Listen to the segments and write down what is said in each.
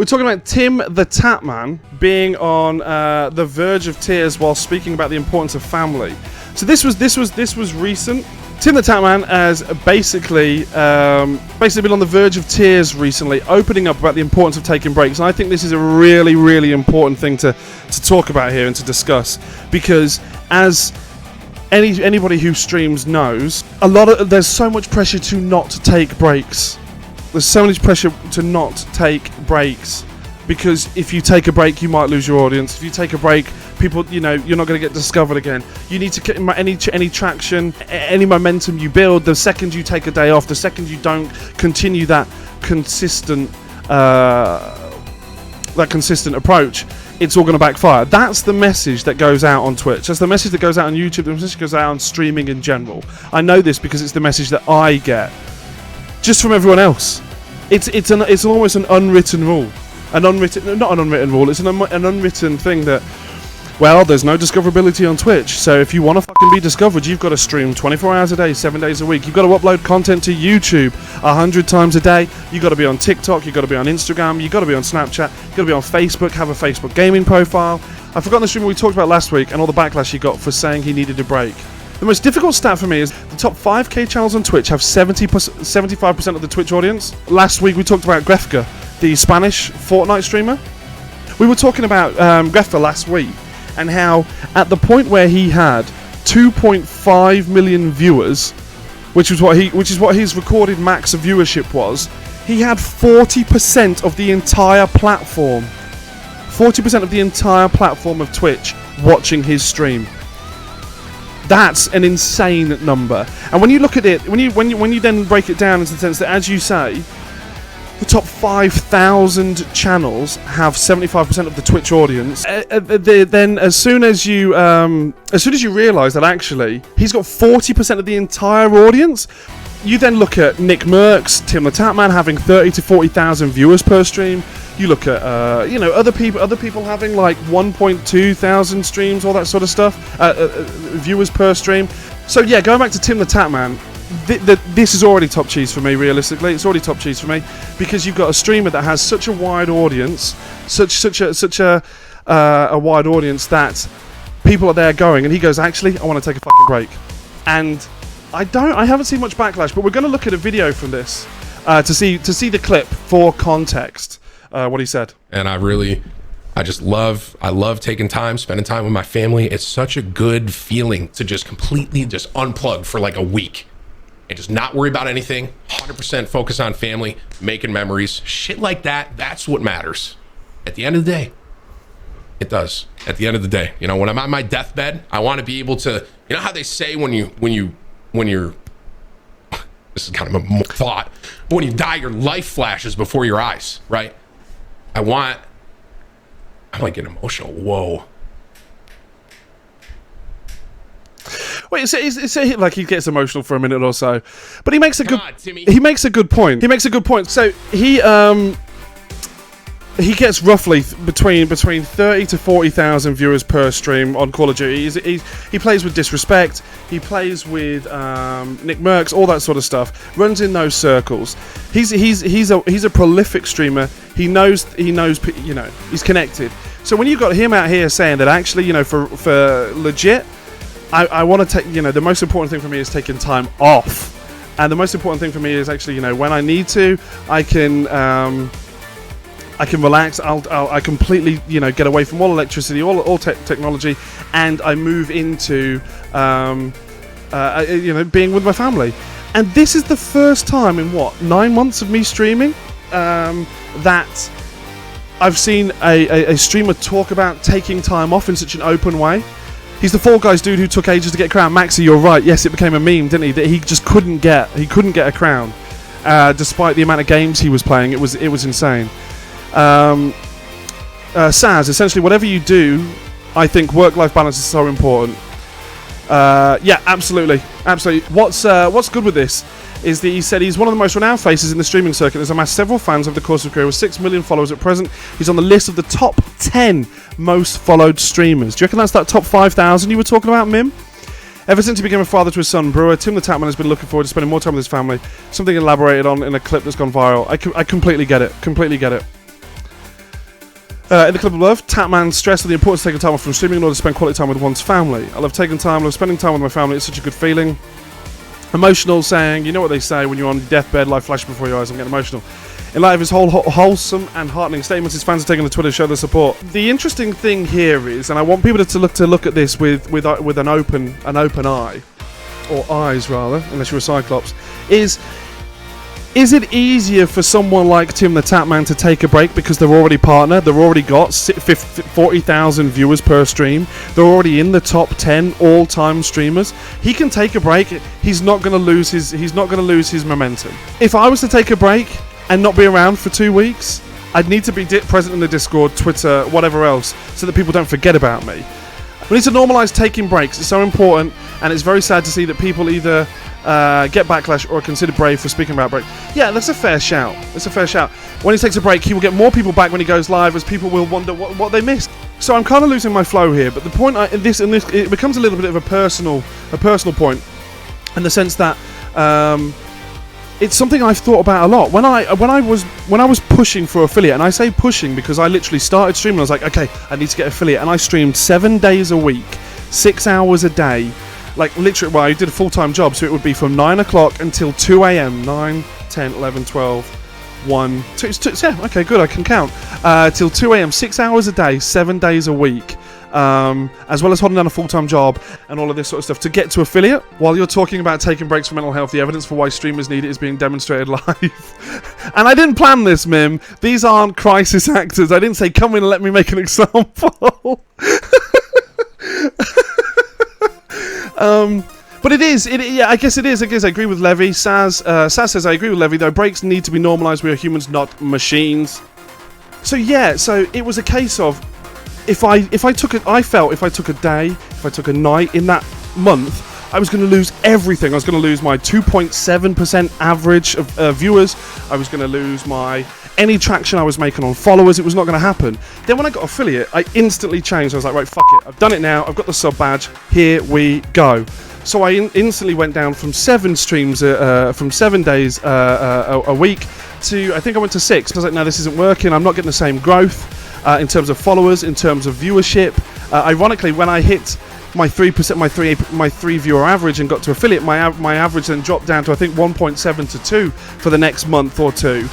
We're talking about TimtheTatman being on the verge of tears while speaking about the importance of family. So this was recent. TimtheTatman has basically been on the verge of tears recently, opening up about the importance of taking breaks. And I think this is a really, really important thing to talk about here and to discuss, because as anybody who streams knows, there's so much pressure to not take breaks. There's so much pressure to not take breaks, because if you take a break, you might lose your audience. If you take a break, people, you're not going to get discovered again. You need to get any traction, any momentum you build. The second you take a day off, the second you don't continue that consistent approach, it's all going to backfire. That's the message that goes out on Twitch. That's the message that goes out on YouTube. The message that goes out on streaming in general. I know this because it's the message that I get just from everyone else. It's almost an unwritten rule. Not an unwritten rule. It's an unwritten thing that, well, there's no discoverability on Twitch. So if you want to fucking be discovered, you've got to stream 24 hours a day, 7 days a week. You've got to upload content to YouTube 100 times a day. You've got to be on TikTok. You've got to be on Instagram. You've got to be on Snapchat. You've got to be on Facebook. Have a Facebook gaming profile. I've forgotten the streamer we talked about last week and all the backlash he got for saying he needed a break. The most difficult stat for me is the top 5k channels on Twitch have 75% of the Twitch audience. Last week we talked about Grefka, the Spanish Fortnite streamer. We were talking about Grefka last week, and how at the point where he had 2.5 million viewers, which is what his recorded max of viewership was, he had 40% of the entire platform. 40% of the entire platform of Twitch watching his stream. That's an insane number. And when you look at it, when you then break it down into the sense that, as you say, the top 5,000 channels have 75% of the Twitch audience. Then as soon as you realise that actually he's got 40% of the entire audience, you then look at Nick Merckx, TimtheTatman having 30 to 40,000 viewers per stream. You look at other people having like 1.2 thousand streams, all that sort of stuff, viewers per stream. So yeah, going back to TimtheTatman, this is already top cheese for me. Realistically, it's already top cheese for me, because you've got a streamer that has such a wide audience, such a wide audience that people are there going, and he goes, actually, I want to take a fucking break. And I haven't seen much backlash, but we're going to look at a video from this to see the clip for context. What he said. And I love taking time, spending time with my family. It's such a good feeling to just completely just unplug for like a week and just not worry about anything, 100% focus on family, making memories, shit like that. That's what matters at the end of the day. It does. At the end of the day, when I'm on my deathbed, I want to be able to, how they say when you're this is kind of a thought, but when you die, your life flashes before your eyes, right? I might get emotional. Whoa. Wait, it's like he gets emotional for a minute or so, but he makes a good point. So he gets roughly between 30 to 40,000 viewers per stream on Call of Duty. He plays with Disrespect. He plays with Nick Merckx, all that sort of stuff. Runs in those circles. He's a prolific streamer. He knows. He's connected. So when you've got him out here saying that actually, for legit, I want to take. The most important thing for me is taking time off, and the most important thing for me is actually, when I need to, I can relax. I completely, get away from all electricity, all technology, and I move into, being with my family. And this is the first time in 9 months of me streaming that I've seen a streamer talk about taking time off in such an open way. He's the Fall Guys dude who took ages to get a crown. Maxi, you're right. Yes, it became a meme, didn't he? That he just couldn't get a crown, despite the amount of games he was playing. It was insane. Saz, essentially whatever you do, I think work-life balance is so important. Yeah, absolutely. What's good with this is that he said he's one of the most renowned faces in the streaming circuit. Has amassed several fans over the course of his career with 6 million followers at present. He's on the list of the top 10 most followed streamers. Do you reckon that's that top 5,000 you were talking about, Mim? Ever since he became a father to his son, Brewer, TimtheTatman has been looking forward to spending more time with his family. Something elaborated on in a clip that's gone viral. I completely get it. In the clip above, Tatman stressed on the importance of taking time off from streaming in order to spend quality time with one's family. I love taking time, I love spending time with my family, it's such a good feeling. Emotional, saying, you know what they say, when you're on your deathbed, life flashes before your eyes, I'm getting emotional. In light of his wholesome and heartening statements, his fans are taking to Twitter to show their support. The interesting thing here is, and I want people to look at this with an open eye, or eyes rather, unless you're a Cyclops, is it easier for someone like TimtheTatman to take a break because they're already partnered, they've already got 40,000 viewers per stream, they're already in the top 10 all-time streamers? He can take a break. He's not going to lose his momentum. If I was to take a break and not be around for 2 weeks, I'd need to be present in the Discord, Twitter, whatever else, so that people don't forget about me. We need to normalise taking breaks. It's so important, and it's very sad to see that people either get backlash or are considered brave for speaking about break. Yeah, that's a fair shout. That's a fair shout. When he takes a break, he will get more people back when he goes live, as people will wonder what they missed. So I'm kind of losing my flow here, but the point this it becomes a little bit of a personal point, in the sense that it's something I've thought about a lot. When I was pushing for affiliate, and I say pushing because I literally started streaming. I was like, okay, I need to get affiliate, and I streamed 7 days a week, 6 hours a day. Like, literally, well, I did a full-time job, so it would be from 9 o'clock until 2 a.m. 9, 10, 11, 12, 1, 2, yeah, okay, good, I can count. Till 2 a.m., 6 hours a day, 7 days a week, as well as holding down a full-time job and all of this sort of stuff to get to affiliate. While you're talking about taking breaks for mental health, the evidence for why streamers need it is being demonstrated live. And I didn't plan this, Mim. These aren't crisis actors. I didn't say, come in and let me make an example. But it is. Yeah, I guess it is. I guess I agree with Levy. Saz says I agree with Levy, though breaks need to be normalised. We are humans, not machines. So yeah, so it was a case of if I took a day, if I took a night in that month, I was going to lose everything. I was going to lose my 2.7% average of viewers. I was going to lose any traction I was making on followers. It was not going to happen. Then when I got affiliate, I instantly changed. I was like, right, fuck it. I've done it now. I've got the sub badge. Here we go. So I instantly went down from 7 streams, from 7 days a week to, I think I went to 6. I was like, no, this isn't working. I'm not getting the same growth in terms of followers, in terms of viewership. Ironically, when I hit my 3%, my 3 viewer average and got to affiliate, my average then dropped down to, I think, 1.7 to 2 for the next month or two,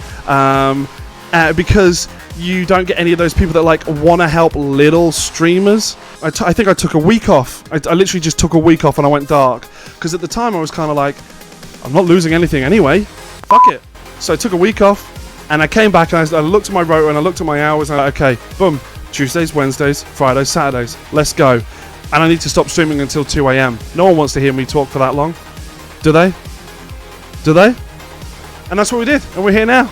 because you don't get any of those people that like want to help little streamers. I think I took a week off. I literally just took a week off and I went dark, because at the time I was kind of like, I'm not losing anything anyway, fuck it. So I took a week off and I came back and I looked at my rotor and I looked at my hours and I was like, okay, boom, Tuesdays, Wednesdays, Fridays, Saturdays, let's go. And I need to stop streaming until 2 a.m. No one wants to hear me talk for that long. Do they? Do they? And that's what we did. And we're here now.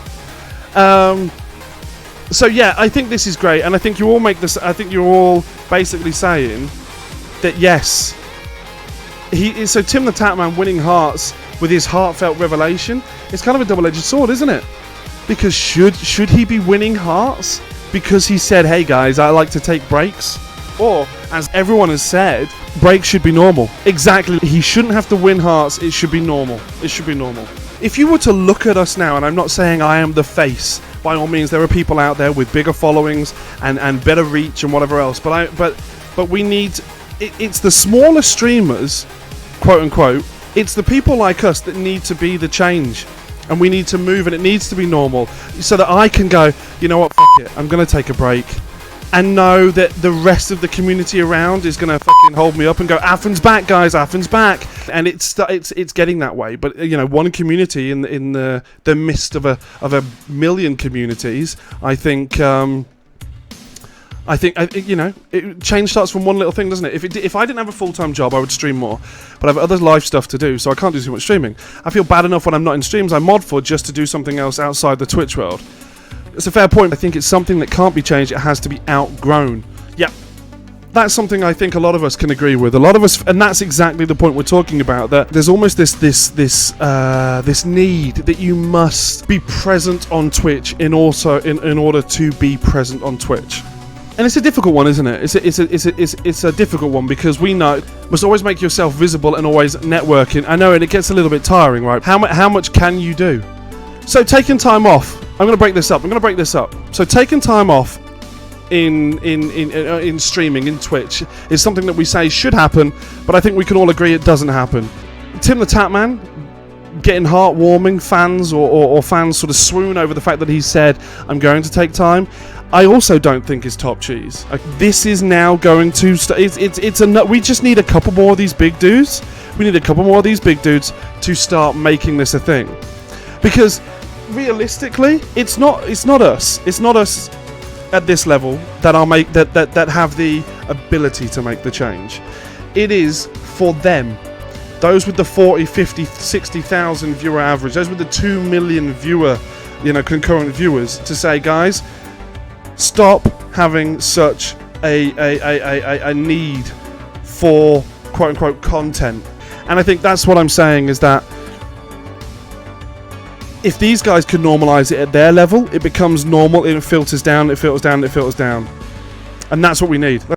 So yeah, I think this is great. And I think you all make this. I think you're all basically saying that yes. So TimtheTatman winning hearts with his heartfelt revelation. It's kind of a double-edged sword, isn't it? Because should he be winning hearts because he said, hey guys, I like to take breaks? Or, as everyone has said, breaks should be normal. Exactly. He shouldn't have to win hearts. It should be normal. It should be normal. If you were to look at us now, and I'm not saying I am the face, by all means, there are people out there with bigger followings and better reach and whatever else. But we need. It's the smaller streamers, quote unquote. It's the people like us that need to be the change. And we need to move, and it needs to be normal, so that I can go, you know what, fuck it, I'm going to take a break. And know that the rest of the community around is going to fucking hold me up and go, Affin's back, guys, Affin's back. And it's getting that way. But, you know, one community in the midst of a million communities, I think you know, change starts from one little thing, doesn't it? If I didn't have a full-time job, I would stream more. But I have other life stuff to do, so I can't do too much streaming. I feel bad enough when I'm not in streams. I mod for just to do something else outside the Twitch world. It's a fair point. I think it's something that can't be changed. It has to be outgrown. Yeah. That's something I think a lot of us can agree with. A lot of us, and that's exactly the point we're talking about, that there's almost this need that you must be present on Twitch in order to be present on Twitch. And it's a difficult one, isn't it? It's a difficult one, because we know must always make yourself visible and always networking. I know, and it gets a little bit tiring, right? How much can you do? So taking time off. I'm going to break this up. So taking time off in streaming, in Twitch, is something that we say should happen, but I think we can all agree it doesn't happen. TimtheTatman getting heartwarming fans or fans sort of swoon over the fact that he said, I'm going to take time, I also don't think is top cheese. Like, this is now going to we just need a couple more of these big dudes. We need a couple more of these big dudes to start making this a thing. Because realistically, it's not us. It's not us at this level that that have the ability to make the change. It is for them. Those with the 40, 50, 60,000 viewer average, those with the 2 million concurrent viewers, to say, guys, stop having such a need for quote unquote content. And I think that's what I'm saying, is that if these guys can normalize it at their level, it becomes normal, it filters down, it filters down, it filters down. And that's what we need.